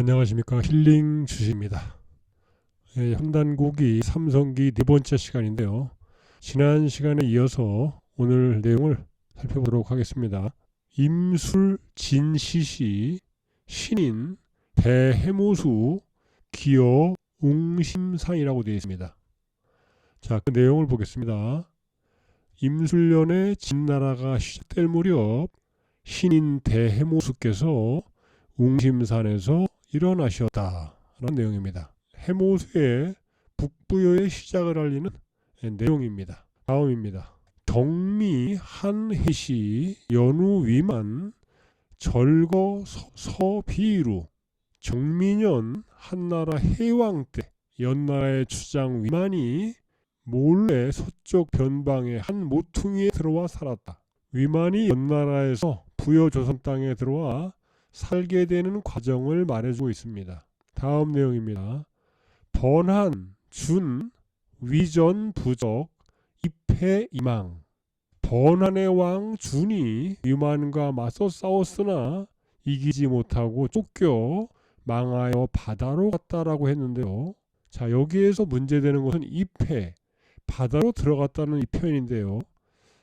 안녕하십니까. 힐링 주식입니다. 현단고기 삼성기 네 번째 시간인데요. 지난 시간에 이어서 오늘 내용을 살펴보도록 하겠습니다. 임술진시시 신인 대해모수 기어 웅심산이라고 되어 있습니다. 자, 그 내용을 보겠습니다. 임술년에 진나라가 시작될 무렵 신인 대해모수께서 웅심산에서 일어나셨다라는 내용입니다. 해모수의 북부여의 시작을 알리는 내용입니다. 다음입니다. 덕미 한해시 연우 위만 절거 서비루 정민년 한나라 해왕 때 연나라의 주장 위만이 몰래 서쪽 변방의 한 모퉁이에 들어와 살았다. 위만이 연나라에서 부여조선 땅에 들어와 살게 되는 과정을 말해주고 있습니다. 다음 내용입니다. 번한, 준, 위전, 부적, 입해, 이망. 번한의 왕 준이 위만과 맞서 싸웠으나 이기지 못하고 쫓겨 망하여 바다로 갔다라고 했는데요. 자, 여기에서 문제되는 것은 입해, 바다로 들어갔다는 이 표현인데요.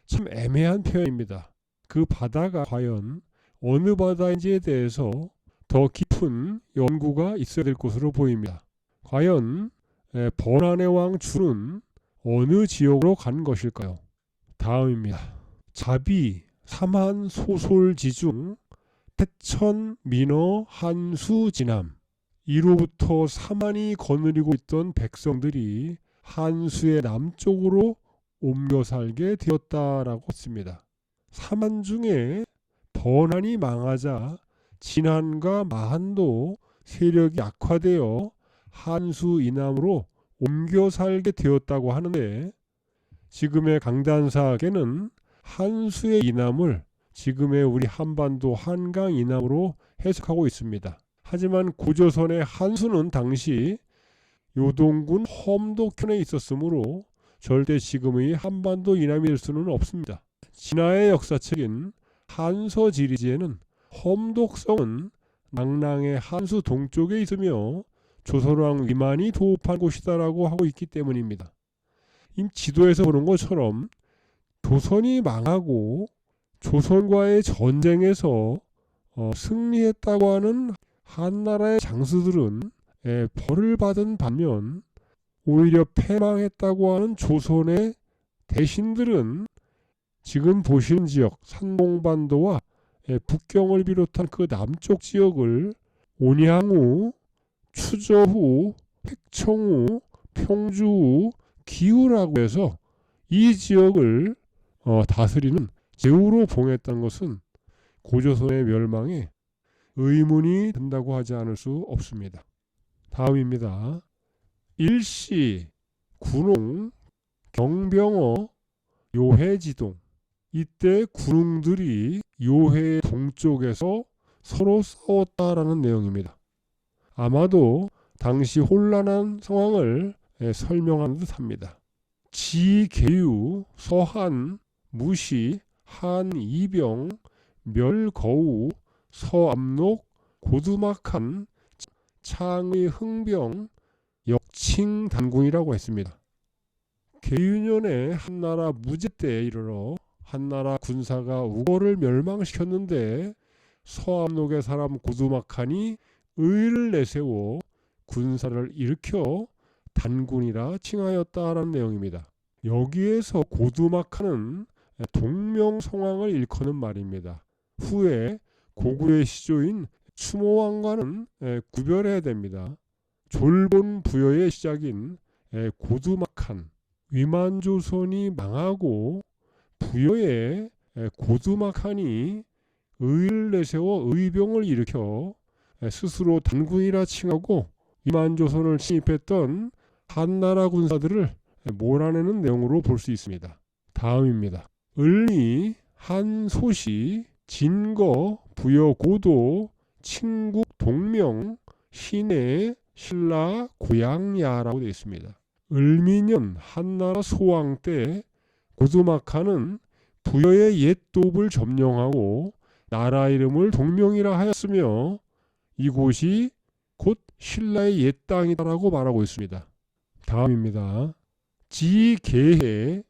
참 애매한 표현입니다. 그 바다가 과연 어느 바다인지에 대해서 더 깊은 연구가 있어야 될 것으로 보입니다. 과연 번한의 왕 준은 어느 지역으로 간 것일까요? 다음입니다. 자비, 삼한 소솔지중, 태천, 민어, 한수, 진함. 이로부터 삼한이 거느리고 있던 백성들이 한수의 남쪽으로 옮겨 살게 되었다라고 했습니다. 삼한 중에 번한이 망하자 진한과 마한도 세력이 약화되어 한수 이남으로 옮겨 살게 되었다고 하는데, 지금의 강단사학에는 한수의 이남을 지금의 우리 한반도 한강 이남으로 해석하고 있습니다. 하지만 고조선의 한수는 당시 요동군 험도현에 있었으므로 절대 지금의 한반도 이남이 될 수는 없습니다. 진화의 역사책인 한서지리지에는 험독성은 낭랑의 한수 동쪽에 있으며 조선왕 위만이 도읍한 곳이다라고 하고 있기 때문입니다. 이 지도에서 보는 것처럼 조선이 망하고 조선과의 전쟁에서 승리했다고 하는 한나라의 장수들은 벌을 받은 반면, 오히려 패망했다고 하는 조선의 대신들은 지금 보시는 지역 산동반도와 북경을 비롯한 그 남쪽 지역을 온양후, 추저후, 획청후, 평주후, 기후라고 해서 이 지역을 다스리는 제후로 봉했다는 것은 고조선의 멸망에 의문이 든다고 하지 않을 수 없습니다. 다음입니다. 일시, 군홍, 경병어, 요해지동. 이때 군웅들이 요해의 동쪽에서 서로 싸웠다라는 내용입니다. 아마도 당시 혼란한 상황을 설명하는 듯합니다. 지계유, 서한, 무시, 한이병, 멸거우, 서암록, 고두막한, 창의 흥병, 역칭단군이라고 했습니다. 계유년에 한나라 무제 때에 이르러 한나라 군사가 우거를 멸망시켰는데 서암록의 사람 고두막한이 의를 내세워 군사를 일으켜 단군이라 칭하였다라는 내용입니다. 여기에서 고두막한은 동명성왕을 일컫는 말입니다. 후에 고구려의 시조인 추모왕과는 구별해야 됩니다. 졸본 부여의 시작인 고두막한, 위만조선이 망하고 부여의 고두막한이 의를 내세워 의병을 일으켜 스스로 단군이라 칭하고 위만조선을 침입했던 한나라 군사들을 몰아내는 내용으로 볼 수 있습니다. 다음입니다. 을미, 한소시, 진거, 부여고도, 친국, 동명, 신해, 신라, 고양야라고 되어 있습니다. 을미년 한나라 소왕 때 고두막한은 부여의 옛 도읍을 점령하고 나라 이름을 동명이라 하였으며, 이곳이 곧 신라의 옛 땅이다라고 말하고 있습니다. 다음입니다. 지계해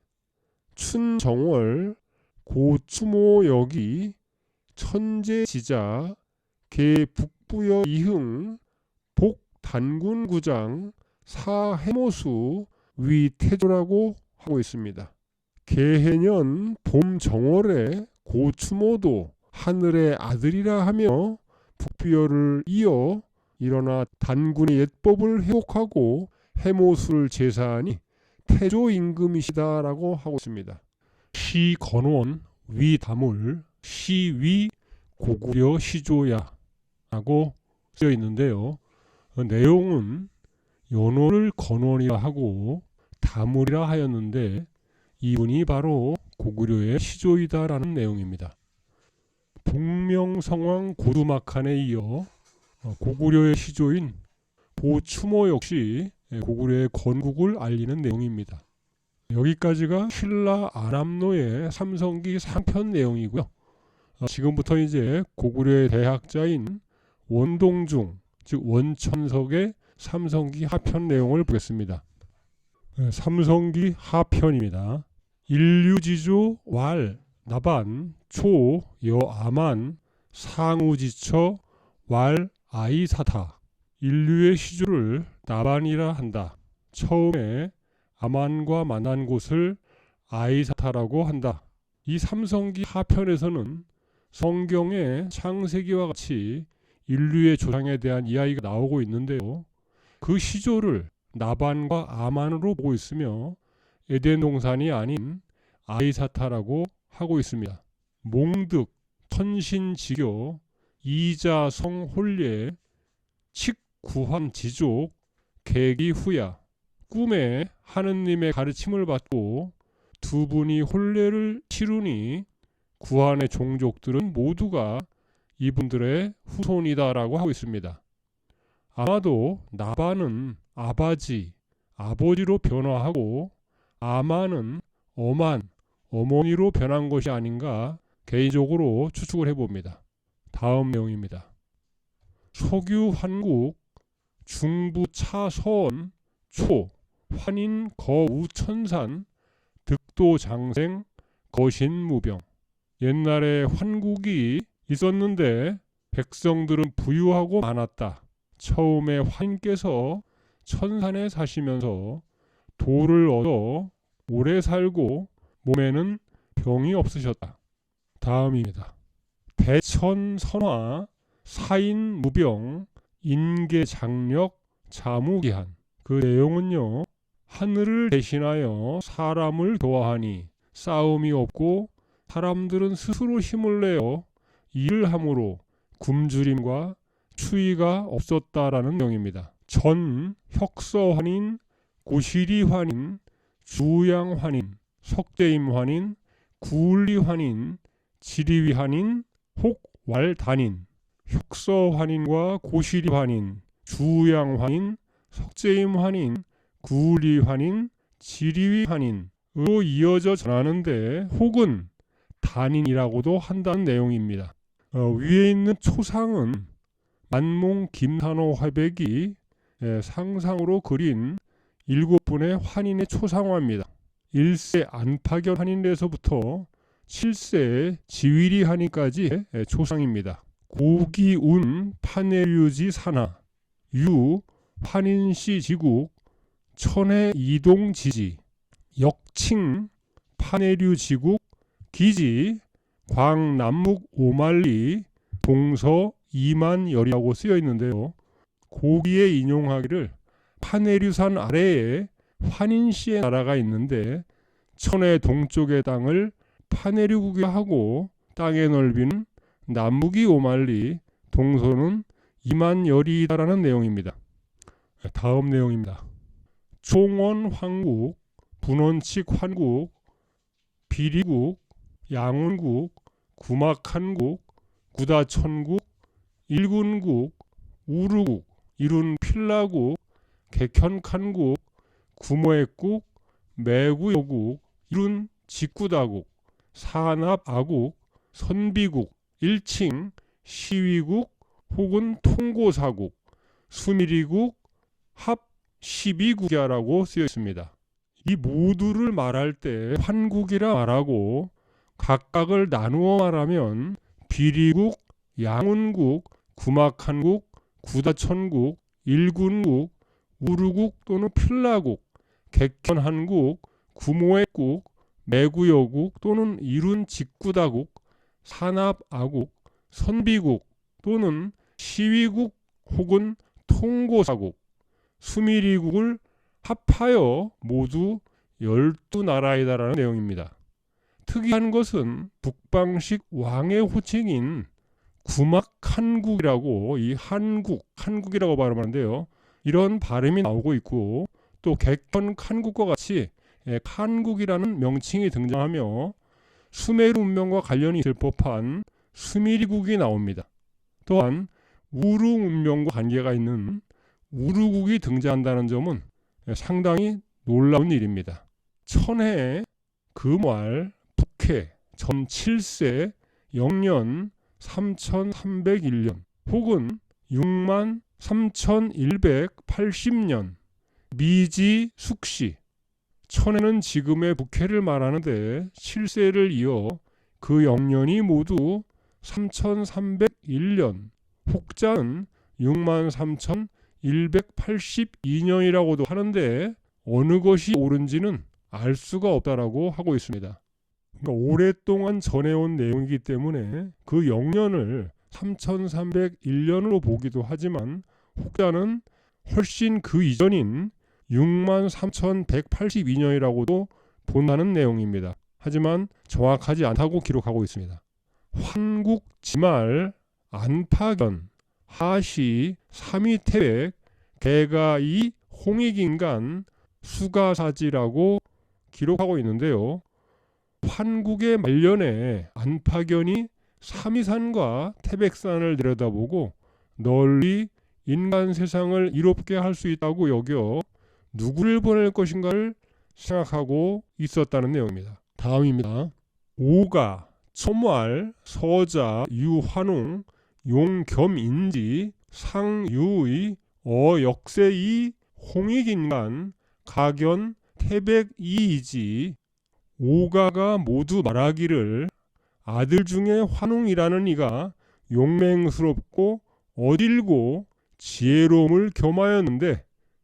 춘정월 고추모여기 천재지자 계북부여 이흥 복단군구장 사해모수 위태조라고 하고 있습니다. 계해년 봄정월에 고추모도 하늘의 아들이라 하며 북비어를 이어 일어나 단군의 옛법을 회복하고 해모수를 제사하니 태조 임금이시다라고 하고 있습니다. 시건원 위다물 시위 고구려 시조야 라고 쓰여 있는데요. 내용은 연호를 건원이라 하고 다물이라 하였는데 이분이 바로 고구려의 시조이다라는 내용입니다. 북명성왕 고두막한에 이어 고구려의 시조인 보추모 역시 고구려의 건국을 알리는 내용입니다. 여기까지가 신라 아람노의 삼성기 상편 내용이고요. 지금부터 이제 고구려의 대학자인 원동중 즉 원천석의 삼성기 하편 내용을 보겠습니다. 삼성기 하편입니다. 인류지조 왈 나반 초 여아만 상우지처 왈 아이사타. 인류의 시조를 나반이라 한다. 처음에 아만과 만난 곳을 아이사타라고 한다. 이 삼성기 하편에서는 성경의 창세기와 같이 인류의 조상에 대한 이야기가 나오고 있는데요. 그 시조를 나반과 아만으로 보고 있으며 에덴 동산이 아닌 아이사타라고 하고 있습니다. 몽득, 천신지교, 이자성 홀례, 칙구환 지족, 계기후야. 꿈에 하느님의 가르침을 받고 두 분이 혼례를 치르니 구한의 종족들은 모두가 이분들의 후손이다라고 하고 있습니다. 아마도 나반은 아바지, 아버지로 변화하고 아만은 어만, 어머니로 변한 것이 아닌가 개인적으로 추측을 해봅니다. 다음 내용입니다. 소규 환국 중부 차서원 초 환인 거우천산 득도 장생 거신무병. 옛날에 환국이 있었는데 백성들은 부유하고 많았다. 처음에 환인께서 천산에 사시면서 도를 얻어 오래 살고 몸에는 병이 없으셨다. 다음입니다. 대천선화 사인무병 인계장력 자무기한. 그 내용은요. 하늘을 대신하여 사람을 도와하니 싸움이 없고 사람들은 스스로 힘을 내어 일을 함으로 굶주림과 추위가 없었다라는 내용입니다. 전 혁서환인, 고시리환인, 주양환인, 석대임환인, 구울리환인, 지리위환인, 혹왈단인. 혁서환인과 고시리환인, 주양환인, 석재임환인, 구울리환인, 지리위환인으로 이어져 전하는데 혹은 단인이라고도 한다는 내용입니다. 위에 있는 초상은 만몽 김산호 화백이 상상으로 그린 7분의 환인의 초상화입니다. 1세 안파견 환인에서부터 7세 지위리 환인까지 초상입니다. 고기운 파내류지 산하 유 환인시 지국 천해 이동 지지 역칭 파내류 지국 기지 광남묵 오만리 동서 2만 열이라고 쓰여 있는데요. 고기에 인용하기를 파내류산 아래에 환인시의 나라가 있는데 천해 동쪽의 땅을 파내류국이라 하고 땅의 넓이는 남북이 5만리 동서는 2만 열이다라는 내용입니다. 다음 내용입니다. 총원 황국, 분원칙 환국, 비리국, 양운국, 구막한국, 구다천국, 일군국, 우르국, 이룬 필라국, 객현칸국, 구모액국, 매구여국, 이룬 직구다국, 산압아국, 선비국, 일칭, 시위국 혹은 통고사국, 수미리국, 합 12국야라고 쓰여 있습니다. 이 모두를 말할 때 환국이라 말하고 각각을 나누어 말하면 비리국, 양운국, 구막한국, 구다천국, 일군국, 우르국 또는 필라국, 객현한국, 구모액국, 매구여국 또는 이룬직구다국, 산압아국, 선비국 또는 시위국 혹은 통고사국, 수미리국을 합하여 모두 12나라이다라는 내용입니다. 특이한 것은 북방식 왕의 호칭인 구막한국이라고 이 한국이라고 발음하는데요. 이런 발음이 나오고 있고 또 객현칸국과 같이 칸국이라는 명칭이 등장하며 수메르 문명과 관련이 있을 법한 수미리국이 나옵니다. 또한 우르 문명과 관계가 있는 우르국이 등장한다는 점은 상당히 놀라운 일입니다. 천해, 금활, 북해, 전 7세, 영년 3301년 혹은 6만 3180년 미지 숙시. 천해는 지금의 북해를 말하는데 7세를 이어 그 영년이 모두 3301년, 혹자는 6만 3182년이라고도 하는데 어느 것이 옳은지는 알 수가 없다라고 하고 있습니다. 그러니까 오랫동안 전해온 내용이기 때문에 그 영년을 3301년으로 보기도 하지만 혹자는 훨씬 그 이전인 6만 3182년이라고도 본다는 내용입니다. 하지만 정확하지 않다고 기록하고 있습니다. 환국, 지말, 안파견, 하시, 삼위태백, 개가이, 홍익인간, 수가사지라고 기록하고 있는데요. 환국의 말년에 안파견이 삼위산과 태백산을 내려다보고 널리 인간 세상을 이롭게 할 수 있다고 여겨 누구를 보낼 것인가를 생각하고 있었다는 내용입니다. 다음입니다. 오가, 첨왈, 서자, 유환웅, 용겸인지, 상유의, 어역세이, 홍익인간, 가견, 태백이이지. 오가가 모두 말하기를 아들 중에 환웅이라는 이가 용맹스럽고 어딜고 지혜로움을 겸하였는데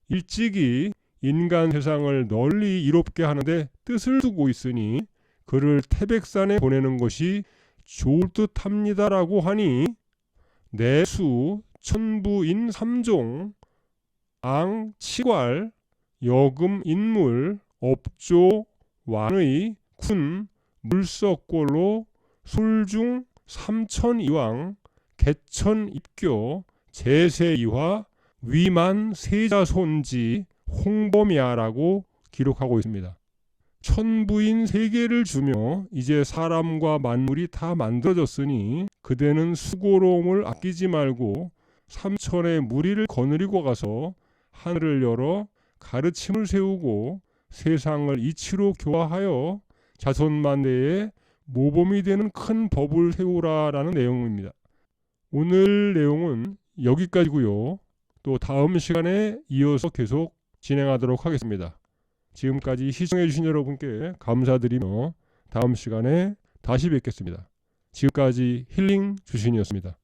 일찍이 인간 세상을 널리 이롭게 하는데 뜻을 두고 있으니 그를 태백산에 보내는 것이 좋을 듯합니다라고 하니 내수, 천부인 삼종, ang, 치괄, 여금, 인물, 업조, 완의, 군, 물석골로, 술중, 삼천이왕, 개천입교, 제세이화, 위만, 세자손지, 홍범야라고 기록하고 있습니다. 천부인 3개를 주며 이제 사람과 만물이 다 만들어졌으니 그대는 수고로움을 아끼지 말고 삼천의 무리를 거느리고 가서 하늘을 열어 가르침을 세우고 세상을 이치로 교화하여 자손만대에 모범이 되는 큰 법을 세우라라는 내용입니다. 오늘 내용은 여기까지고요. 또 다음 시간에 이어서 계속 진행하도록 하겠습니다. 지금까지 시청해 주신 여러분께 감사드리며 다음 시간에 다시 뵙겠습니다. 지금까지 힐링 주신이었습니다.